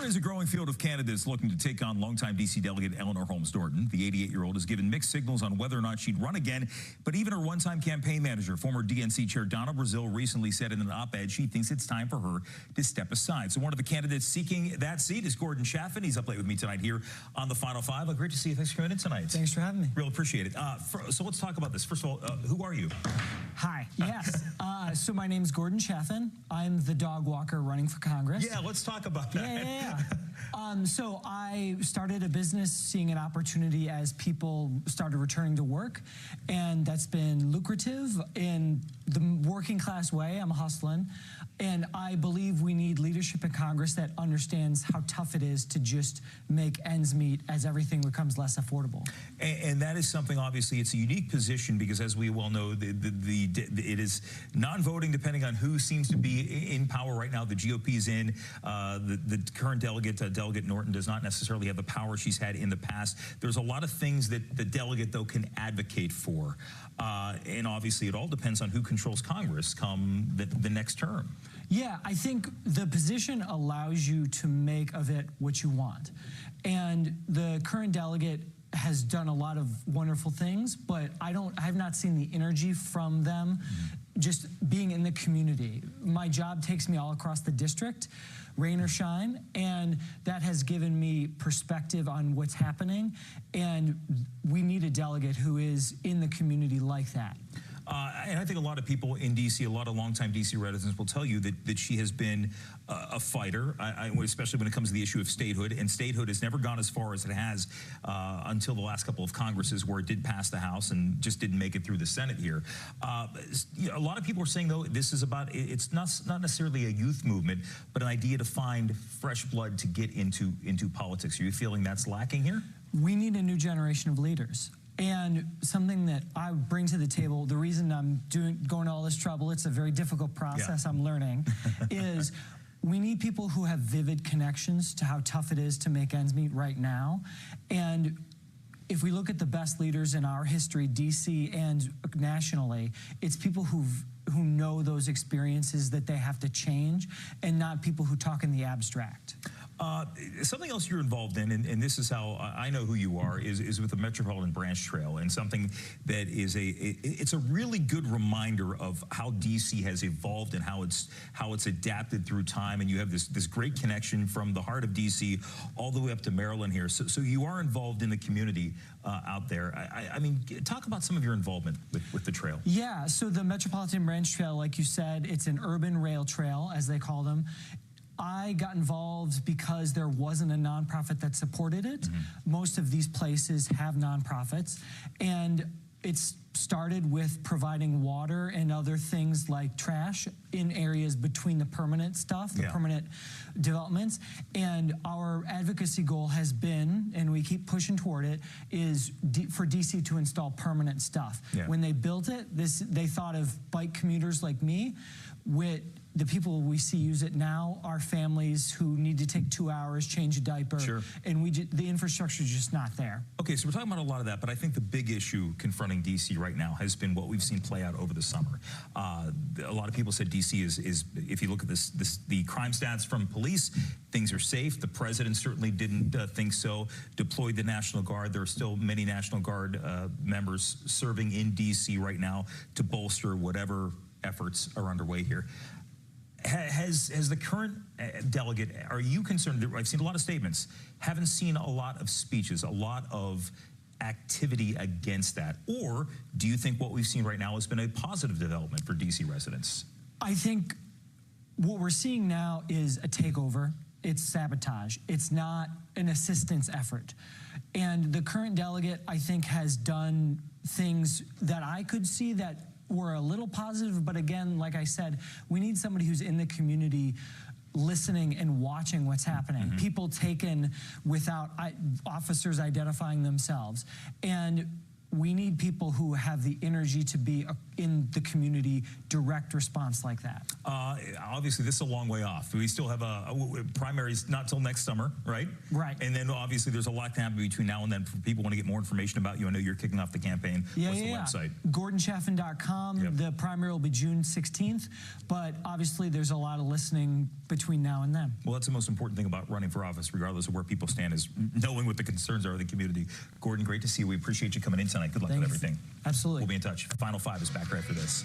There is a growing field of candidates looking to take on longtime D.C. Delegate Eleanor Holmes Norton. The 88-year-old has given mixed signals on whether or not she'd run again, but even her one-time campaign manager, former DNC Chair Donna Brazile, recently said in an op-ed she thinks it's time for her to step aside. So one of the candidates seeking that seat is Gordon Chaffin. He's up late with me tonight here on the Final Five. Great to see you. Thanks for coming in tonight. Thanks for having me. Real appreciate it. So let's talk about this. First of all, who are you? Hi. Yes. So my name's Gordon Chaffin. I'm the dog walker running for Congress. Yeah, let's talk about that. Yeah. So I started a business seeing an opportunity as people started returning to work, and that's been lucrative in the working class way. I'm hustling, and I believe we need leadership in Congress that understands how tough it is to just make ends meet as everything becomes less affordable. And that is something, obviously, it's a unique position because, as we well know, it is non-voting depending on who seems to be in power right now. The GOP is in. The current delegate, Delegate Norton, does not necessarily have the power she's had in the past. There's a lot of things that the delegate, though, can advocate for. And obviously, it all depends on who controls Congress come the next term. Yeah, I think the position allows you to make of it what you want. And the current delegate has done a lot of wonderful things, but I have not seen the energy from them just being in the community. My job takes me all across the district, rain or shine, and that has given me perspective on what's happening, and we need a delegate who is in the community like that. And I think a lot of people in D.C., a lot of longtime D.C. residents will tell you that she has been a fighter, especially when it comes to the issue of statehood. And statehood has never gone as far as it has until the last couple of Congresses, where it did pass the House and just didn't make it through the Senate here. A lot of people are saying, though, this is about, it's not necessarily a youth movement, but an idea to find fresh blood to get into politics. Are you feeling that's lacking here? We need a new generation of leaders. And something that I bring to the table, the reason I'm going to all this trouble, it's a very difficult process, I'm learning, is we need people who have vivid connections to how tough it is to make ends meet right now. And if we look at the best leaders in our history, D.C. and nationally, it's people who know those experiences that they have to change, and not people who talk in the abstract. Something else you're involved in, and this is how I know who you are, is with the Metropolitan Branch Trail, and something that is it's a really good reminder of how D.C. has evolved and how it's adapted through time. And you have this great connection from the heart of D.C. all the way up to Maryland here. So you are involved in the community out there. I mean, talk about some of your involvement with the trail. Yeah, so the Metropolitan Branch Trail, like you said, it's an urban rail trail, as they call them. I got involved because there wasn't a nonprofit that supported it. Most of these places have nonprofits, and it's started with providing water and other things like trash in areas between the permanent stuff, the permanent developments. And our advocacy goal has been, and we keep pushing toward it, is for DC to install permanent stuff. When they built it, they thought of bike commuters like me. With the people we see use it now are families who need to take 2 hours, change a diaper, and the infrastructure is just not there. Okay, so we're talking about a lot of that, but I think the big issue confronting D.C. right now has been what we've seen play out over the summer. A lot of people said D.C. is if you look at the crime stats from police, things are safe. The president certainly didn't think so. Deployed the National Guard. There are still many National Guard members serving in D.C. right now to bolster whatever efforts are underway here. Has the current delegate, are you concerned? I've seen a lot of statements, haven't seen a lot of speeches, a lot of activity against that. Or do you think what we've seen right now has been a positive development for D.C. residents? I think what we're seeing now is a takeover. It's sabotage. It's not an assistance effort. And the current delegate, I think, has done things that I could see that were a little positive, but again, like I said, we need somebody who's in the community listening and watching what's happening. People taken without officers identifying themselves. And we need people who have the energy to be in the community direct response like that? Obviously, this is a long way off. We still have primaries not till next summer, right? Right. And then obviously there's a lot to happen between now and then. For people who want to get more information about you, I know you're kicking off the campaign. What's the website? GordonChaffin.com. Yep. The primary will be June 16th, but obviously there's a lot of listening between now and then. Well, that's the most important thing about running for office, regardless of where people stand, is knowing what the concerns are of the community. Gordon, great to see you. We appreciate you coming in tonight. Good luck with everything. Absolutely. We'll be in touch. Final Five is back right after this.